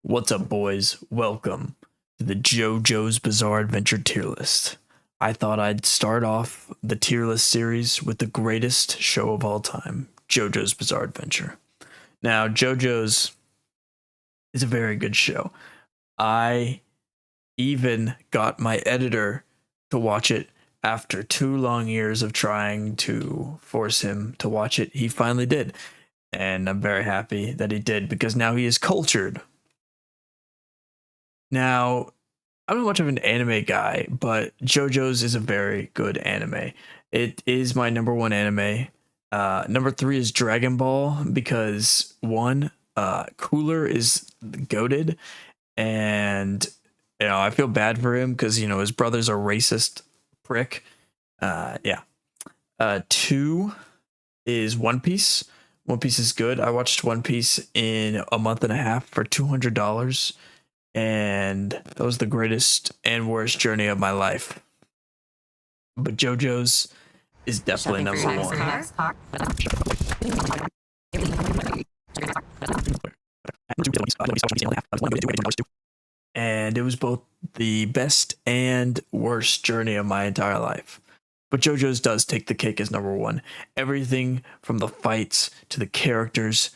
What's up, boys? Welcome to the JoJo's Bizarre Adventure tier list. I thought I'd start off the tier list series with the greatest show of all time, JoJo's Bizarre Adventure. Now, JoJo's is a very good show. I even got my editor to watch it after 2 long years of trying to force him to watch it. He finally did. And I'm very happy that he did because now he is cultured. Now, I'm not much of an anime guy, but JoJo's is a very good anime. It is my number one anime. Number 3 is Dragon Ball because one, Cooler is goated, and I feel bad for him because his brother's a racist prick. Yeah. 2 is One Piece. One Piece is good. I watched One Piece in a month and a half for $200. And that was the greatest and worst journey of my life. But JoJo's is definitely number one. And it was both the best and worst journey of my entire life. But JoJo's does take the cake as number one. Everything from the fights to the characters,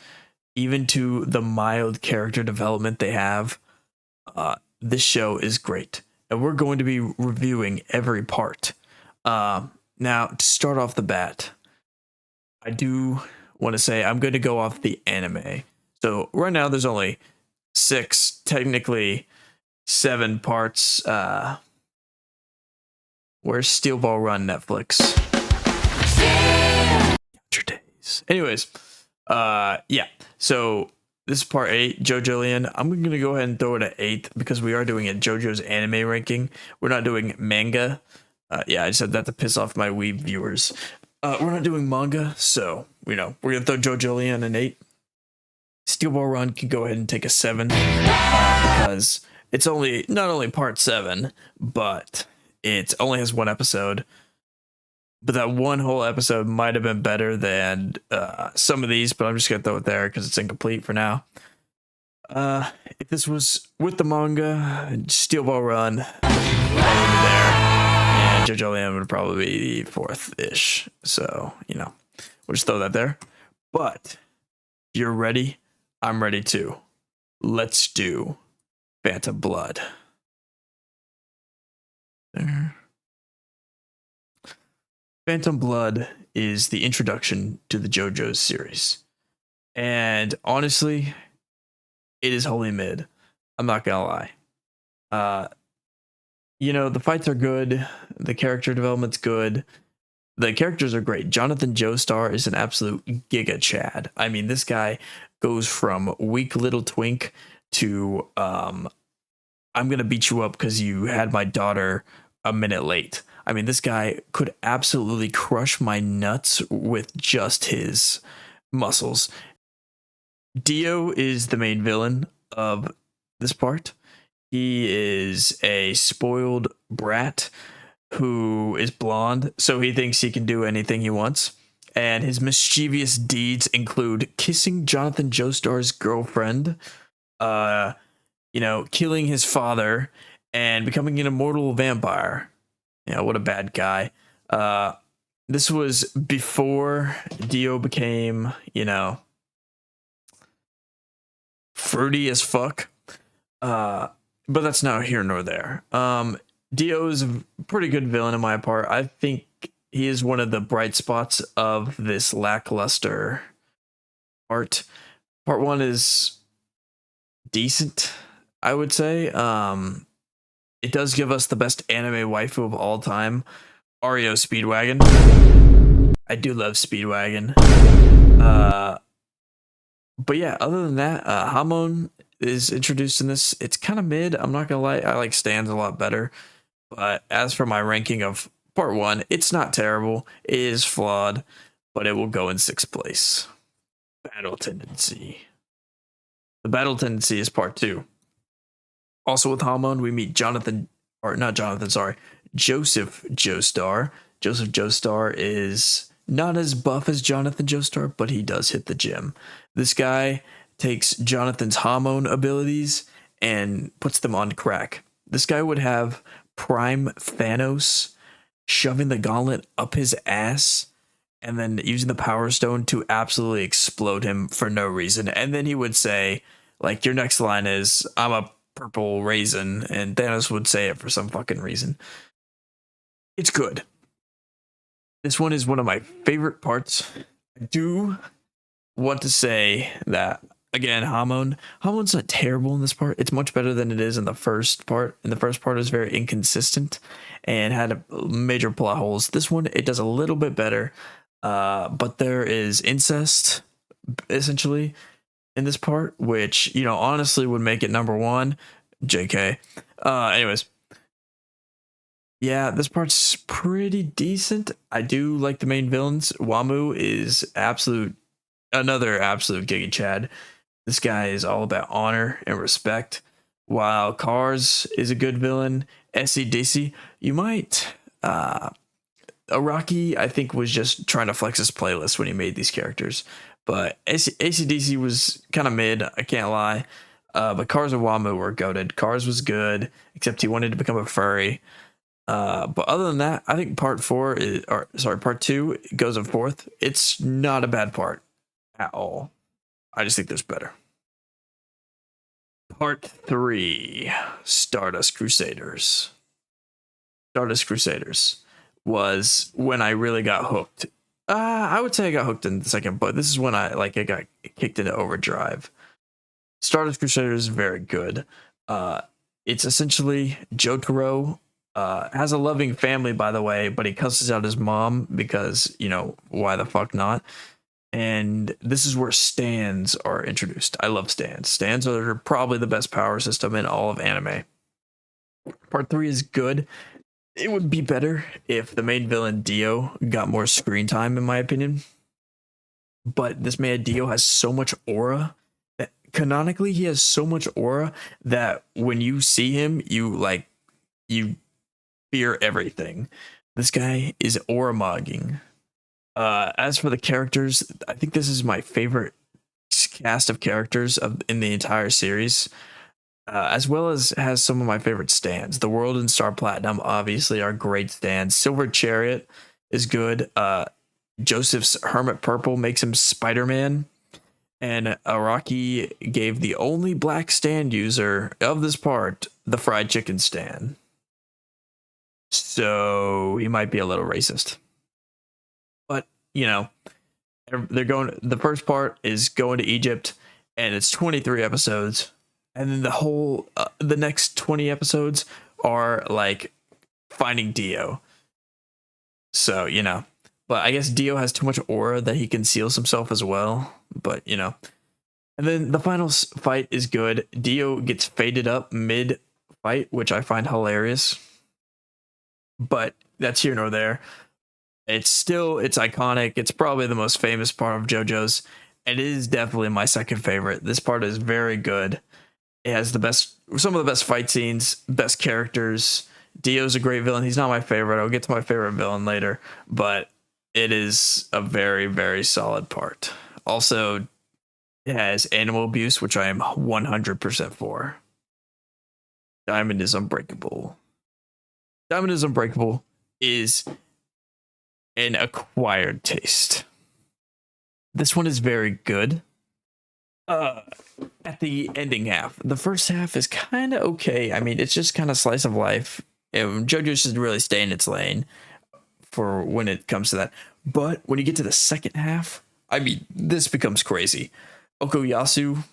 even to the mild character development they have. This show is great, and we're going to be reviewing every part. Now, to start off the bat, I do want to say I'm going to go off the anime. So right now there's only 6, technically 7 parts. Where's Steel Ball Run, Netflix? Your days. Anyways, yeah. So this is part 8, JoJolian. I'm going to go ahead and throw it at 8th because we are doing a JoJo's anime ranking. We're not doing manga. Yeah, I said that to piss off my weeb viewers. We're not doing manga, so, we're going to throw JoJolian an 8. Steel Ball Run can go ahead and take a 7 because it's not only part 7, but it only has 1 episode. But that one whole episode might have been better than some of these, but I'm just going to throw it there because it's incomplete for now. If this was with the manga, Steel Ball Run, probably be there. And JoJolian would probably be 4th-ish. So, we'll just throw that there. But if you're ready, I'm ready too. Let's do Phantom Blood. There. Phantom Blood is the introduction to the JoJo's series. And honestly, it is wholly mid. I'm not gonna lie. The fights are good. The character development's good. The characters are great. Jonathan Joestar is an absolute giga Chad. I mean, this guy goes from weak little twink to I'm gonna beat you up because you had my daughter a minute late. I mean, this guy could absolutely crush my nuts with just his muscles. Dio is the main villain of this part. He is a spoiled brat who is blonde, so he thinks he can do anything he wants. And his mischievous deeds include kissing Jonathan Joestar's girlfriend, killing his father, and becoming an immortal vampire. What a bad guy. This was before Dio became, fruity as fuck. But that's not here nor there. Dio is a pretty good villain in my part. I think he is one of the bright spots of this lackluster part. Part 1 is decent, I would say. It does give us the best anime waifu of all time, Ario Speedwagon. I do love Speedwagon. But yeah, other than that, Hamon is introduced in this. It's kind of mid. I'm not gonna lie. I like Stan's a lot better. But as for my ranking of part 1, it's not terrible. It is flawed, but it will go in 6th place. Battle Tendency. The Battle Tendency is part 2. Also with Hamon, we meet Joseph Joestar. Joseph Joestar is not as buff as Jonathan Joestar, but he does hit the gym. This guy takes Jonathan's Hamon abilities and puts them on crack. This guy would have Prime Thanos shoving the gauntlet up his ass and then using the Power Stone to absolutely explode him for no reason. And then he would say, like, your next line is, I'm a purple raisin. And Thanos would say it for some fucking reason. It's good. This one is one of my favorite parts. I do want to say that, again, Hamon's not terrible in this part. It's much better than it is in the first part. And the first part is very inconsistent and had major plot holes. This one, it does a little bit better. But there is incest, essentially, in this part, which, you know, honestly would make it number one. JK. Anyways. Yeah, this part's pretty decent. I do like the main villains. Wamu is another absolute Giga Chad. This guy is all about honor and respect. While Cars is a good villain. SCDC, you might... Araki, I think, was just trying to flex his playlist when he made these characters. But ACDC was kind of mid, I can't lie. But Cars and Wamu were goated. Cars was good, except he wanted to become a furry. But other than that, I think part two goes in fourth. It's not a bad part at all. I just think there's better. Part 3, Stardust Crusaders. Stardust Crusaders was when I really got hooked. I would say I got hooked in the second, but this is when I got kicked into overdrive. Stardust Crusaders is very good. It's essentially Jotaro has a loving family, by the way, but he cusses out his mom because, you know, why the fuck not? And this is where stands are introduced. I love stands. Stands are probably the best power system in all of anime. Part 3 is good. It would be better if the main villain Dio got more screen time, in my opinion. But this man Dio has so much aura that canonically he has so much aura that when you see him, you fear everything. This guy is aura mogging. As for the characters, I think this is my favorite cast of characters in the entire series. As well as has some of my favorite stands. The World and Star Platinum obviously are great stands. Silver Chariot is good. Joseph's Hermit Purple makes him Spider-Man. And Araki gave the only black stand user of this part the fried chicken stand. So he might be a little racist. But, you know, the first part is going to Egypt, and it's 23 episodes. And then the next 20 episodes are like finding Dio. So, you know, but I guess Dio has too much aura that he conceals himself as well. But, you know, and then the final fight is good. Dio gets faded up mid fight, which I find hilarious. But that's here nor there. It's iconic. It's probably the most famous part of JoJo's. It is definitely my second favorite. This part is very good. It has some of the best fight scenes, best characters. Dio's a great villain. He's not my favorite. I'll get to my favorite villain later, but it is a very, very solid part. Also, it has animal abuse, which I am 100% for. Diamond is Unbreakable. Diamond is Unbreakable is an acquired taste. This one is very good. At the ending half, the first half is kind of okay. I mean, it's just kind of slice of life. JoJo should really stay in its lane for when it comes to that. But when you get to the second half, I mean, this becomes crazy. Okuyasu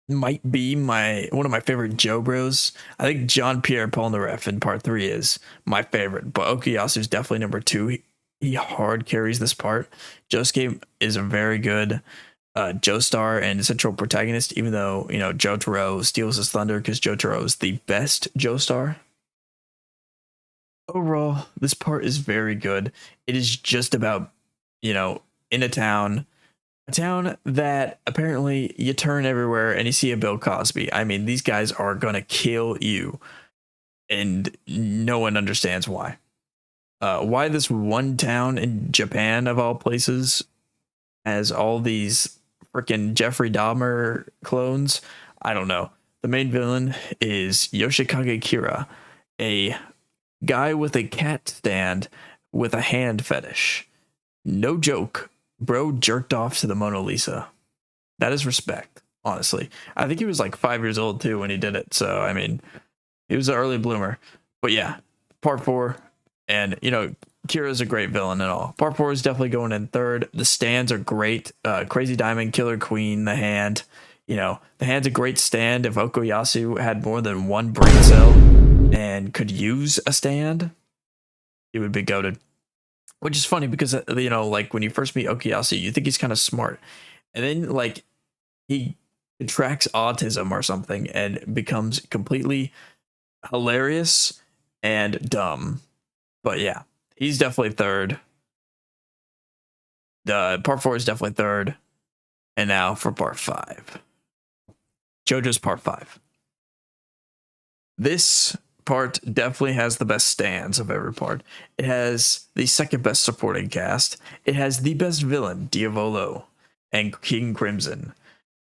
might be one of my favorite JoBros. I think John Pierre Polnareff in part 3 is my favorite, but Okuyasu is definitely number 2. He hard carries this part. Josuke is a very good Joestar and central protagonist, even though, you know, Jotaro steals his thunder because Jotaro is the best Joestar. Overall, this part is very good. It is just about, you know, in a town that apparently you turn everywhere and you see a Bill Cosby. I mean, these guys are gonna kill you, and no one understands why. Why this one town in Japan, of all places, has all these freaking Jeffrey Dahmer clones, I don't know. The main villain is Yoshikage Kira, a guy with a cat stand with a hand fetish. No joke, bro jerked off to the Mona Lisa. That is respect, honestly. I think he was like 5 years old too when he did it. So, I mean, he was an early bloomer. But yeah, part four. And, Kira's a great villain and all. Part four is definitely going in third. The stands are great. Crazy Diamond, Killer Queen, the hand. The hand's a great stand. If Okuyasu had more than one brain cell and could use a stand, he would be goated. Which is funny because, like when you first meet Okuyasu, you think he's kind of smart. And then, like, he contracts autism or something and becomes completely hilarious and dumb. But yeah, he's definitely third. Part four is definitely third. And now for part five. JoJo's part five. This part definitely has the best stands of every part. It has the second best supporting cast. It has the best villain, Diavolo, and King Crimson.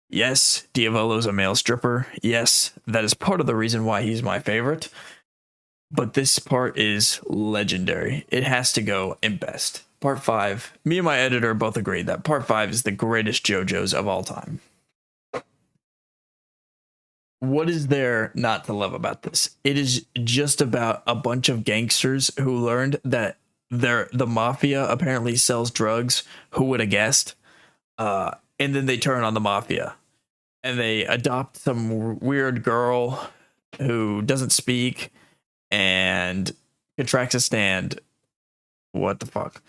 Yes, Diavolo's a male stripper. Yes, that is part of the reason why he's my favorite. But this part is legendary. It has to go in best. Part 5, me and my editor both agree that part 5 is the greatest JoJo's of all time. What is there not to love about this? It is just about a bunch of gangsters who learned that the mafia apparently sells drugs. Who would have guessed? And then they turn on the mafia. And they adopt some weird girl who doesn't speak and contracts a stand. What the fuck?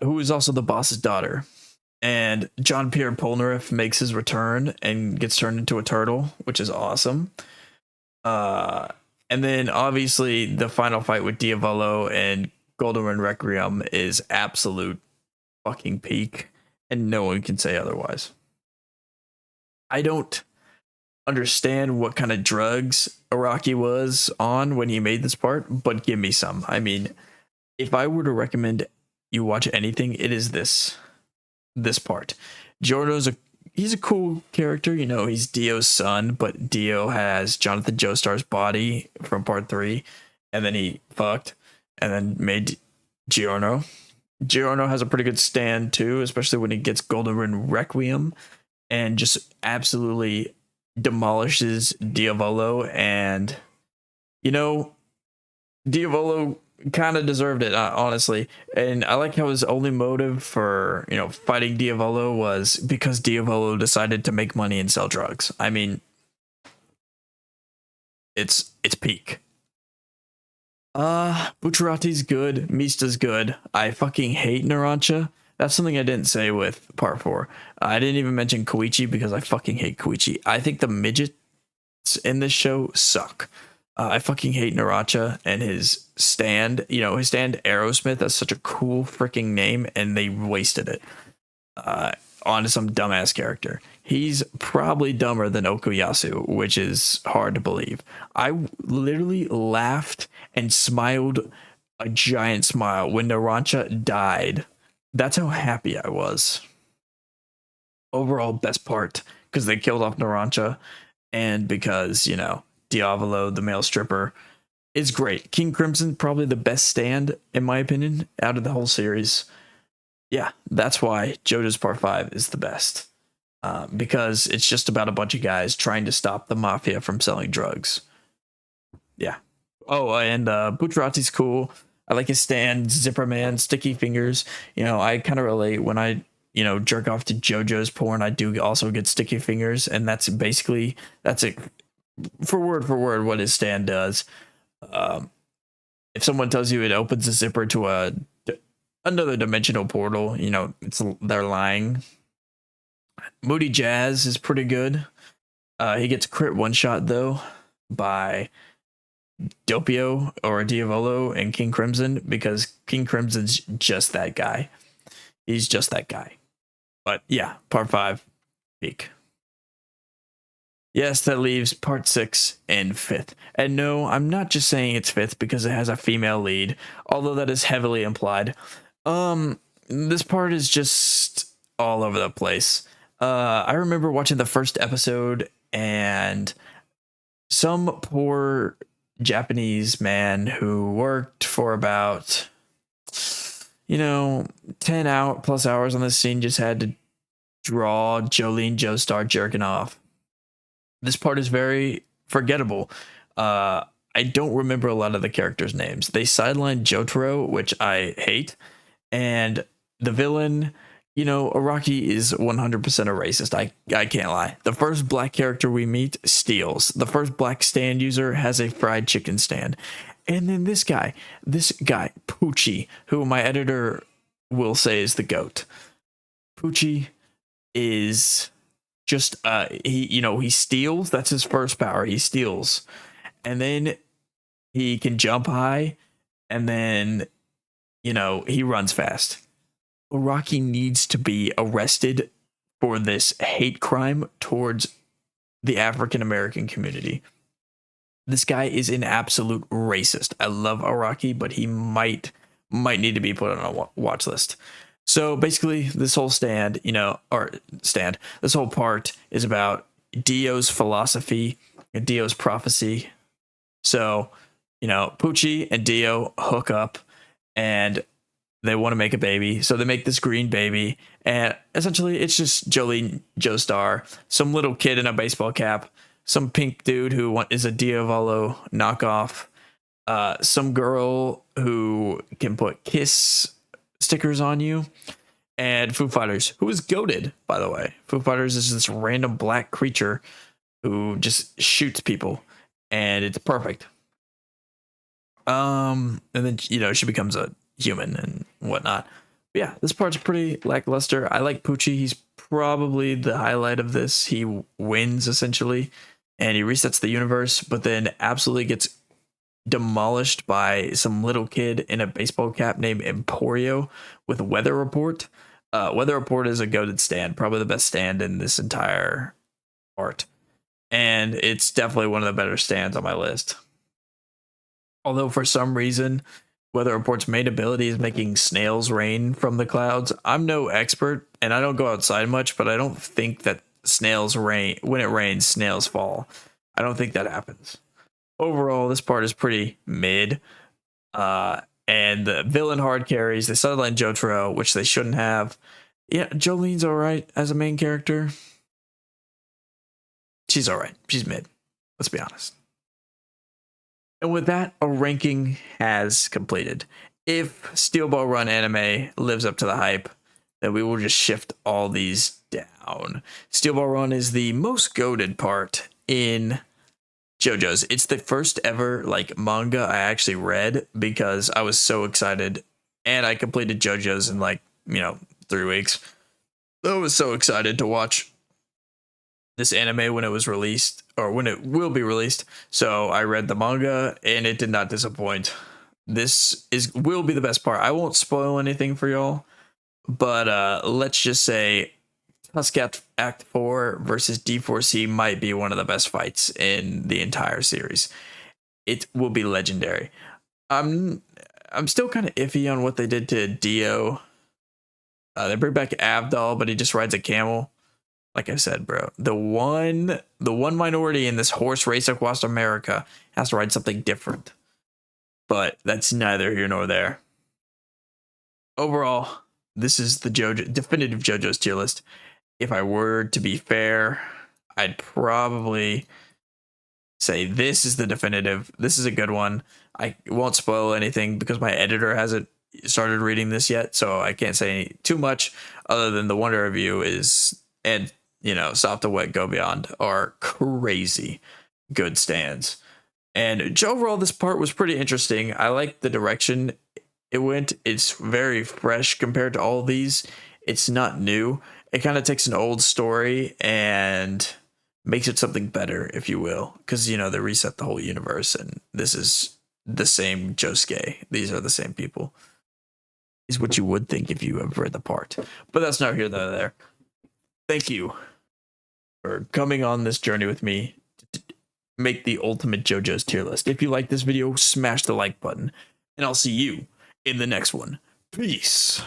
Who is also the boss's daughter. And John Pierre Polnareff makes his return and gets turned into a turtle, which is awesome. And then obviously the final fight with Diavolo and Golden Wind Requiem is absolute fucking peak, and no one can say otherwise. I don't understand what kind of drugs Araki was on when he made this part, but give me some. I mean, if I were to recommend you watch anything, it is this part. Giorno's he's a cool character, he's Dio's son, but Dio has Jonathan Joestar's body from part 3, and then he fucked and then made Giorno. Giorno has a pretty good stand too, especially when he gets Golden Wind Requiem and just absolutely demolishes Diavolo. And Diavolo kind of deserved it, honestly. And I like how his only motive for fighting Diavolo was because Diavolo decided to make money and sell drugs. I mean, it's peak. Bucciarati's good, Mista's good. I fucking hate Narancia. That's something I didn't say with part 4. I didn't even mention Koichi because I fucking hate Koichi. I think the midgets in this show suck. I fucking hate Narancia and his stand. His stand Aerosmith. That's such a cool freaking name, and they wasted it onto some dumbass character. He's probably dumber than Okuyasu, which is hard to believe. I literally laughed and smiled a giant smile when Narancia died. That's how happy I was. Overall, best part, because they killed off Narancia, and because, Diavolo, the male stripper, is great. King Crimson, probably the best stand, in my opinion, out of the whole series. Yeah, that's why JoJo's Part 5 is the best. Because it's just about a bunch of guys trying to stop the mafia from selling drugs. Yeah. Oh, and Bucciarati's cool. I like his stand, Zipper Man, Sticky Fingers. I kind of relate when I, jerk off to JoJo's porn. I do also get Sticky Fingers, and that's it. For word what his stand does. If someone tells you it opens a zipper to another dimensional portal, they're lying. Moody Jazz is pretty good. He gets crit one shot though by Doppio or Diavolo and King Crimson, because King Crimson's just that guy. He's just that guy. But yeah, part 5, peak. Yes, that leaves part 6 in 5th. And no, I'm not just saying it's 5th because it has a female lead, although that is heavily implied. This part is just all over the place. I remember watching the first episode and some poor Japanese man who worked for about 10 plus hours on this scene just had to draw Jolene Joestar jerking off. This part is very forgettable. I don't remember a lot of the characters' names. They sidelined Jotaro, which I hate, and the villain, Araki is 100% a racist. I can't lie. The first black character we meet steals. The first black stand user has a fried chicken stand. And then this guy, Poochie, who my editor will say is the GOAT. Poochie is just he steals. That's his first power. He steals. And then he can jump high, and then he runs fast. Araki needs to be arrested for this hate crime towards the African American community. This guy is an absolute racist. I love Araki, but he might need to be put on a watch list. So basically, this whole this whole part is about Dio's philosophy and Dio's prophecy. So, Poochie and Dio hook up, and they want to make a baby. So they make this green baby, and essentially it's just Jolene Joestar, some little kid in a baseball cap, some pink dude who is a Diavolo knockoff, some girl who can put kiss stickers on you, and Foo Fighters, who is goated, by the way. Foo Fighters is this random black creature who just shoots people, and it's perfect. And then she becomes a human and whatnot. But yeah, this part's pretty lackluster. I like Poochie. He's probably the highlight of this. He wins essentially, and he resets the universe, but then absolutely gets demolished by some little kid in a baseball cap named Emporio with Weather Report. Weather Report is a goated stand, probably the best stand in this entire art, and it's definitely one of the better stands on my list. Although for some reason, Weather Report's main ability is making snails rain from the clouds. I'm no expert, and I don't go outside much, but I don't think that snails rain. When it rains, snails fall. I don't think that happens. Overall, this part is pretty mid. And the villain hard carries. They sideline Jotaro, which they shouldn't have. Yeah, Jolene's alright as a main character. She's alright. She's mid. Let's be honest. And with that, a ranking has completed. If Steel Ball Run anime lives up to the hype, then we will just shift all these down. Steel Ball Run is the most goated part in JoJo's. It's the first ever manga I actually read because I was so excited, and I completed JoJo's in 3 weeks. I was so excited to watch this anime when it was released, or when it will be released. So I read the manga, and it did not disappoint. This will be the best part. I won't spoil anything for y'all, but let's just say Tusk Act 4 versus D4C might be one of the best fights in the entire series. It will be legendary. I'm still kind of iffy on what they did to Dio. They bring back Avdol, but he just rides a camel. Like I said, bro, the one minority in this horse race across America has to ride something different. But that's neither here nor there. Overall, this is the definitive JoJo's tier list. If I were to be fair, I'd probably say this is the definitive. This is a good one. I won't spoil anything because my editor hasn't started reading this yet, so I can't say too much other than the Wonder Review and Soft to Wet Go Beyond are crazy good stands. And overall, this part was pretty interesting. I like the direction it went. It's very fresh compared to all these. It's not new. It kind of takes an old story and makes it something better, if you will, because they reset the whole universe, and this is the same Josuke. These are the same people. Is what you would think if you have read the part, but that's not here nor there. Thank you for coming on this journey with me to make the ultimate JoJo's tier list. If you like this video, smash the like button, and I'll see you in the next one. Peace.